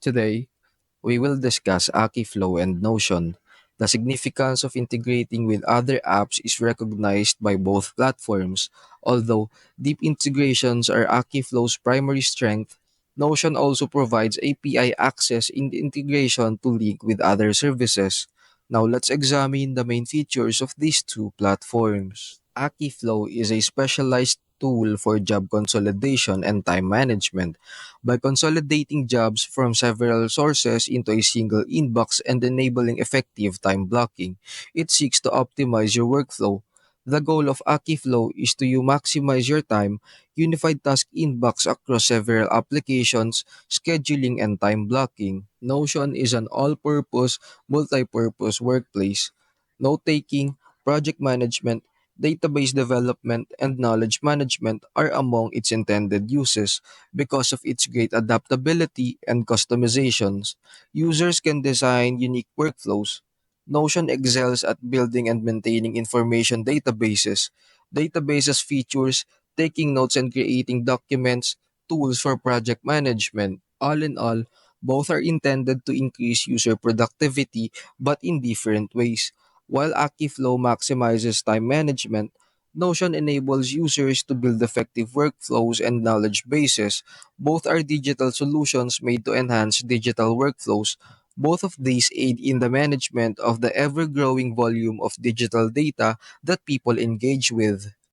Today, we will discuss Akiflow and Notion. The significance of integrating with other apps is recognized by both platforms. Although deep integrations are Akiflow's primary strength, Notion also provides API access in the integration to link with other services. Now let's examine the main features of these two platforms. Akiflow is a specialized tool for job consolidation and time management. By consolidating jobs from several sources into a single inbox and enabling effective time blocking, it seeks to optimize your workflow. The goal of Akiflow is to you maximize your time, unified task inbox across several applications, scheduling and time blocking. Notion is an all-purpose, multi-purpose workplace. Note-taking, project management, database development, and knowledge management are among its intended uses. Because of its great adaptability and customizations, users can design unique workflows. Notion excels at building and maintaining information databases. Databases features taking notes and creating documents, tools for project management. All in all, both are intended to increase user productivity but in different ways. While Akiflow maximizes time management, Notion enables users to build effective workflows and knowledge bases. Both are digital solutions made to enhance digital workflows. Both of these aid in the management of the ever growing volume of digital data that people engage with.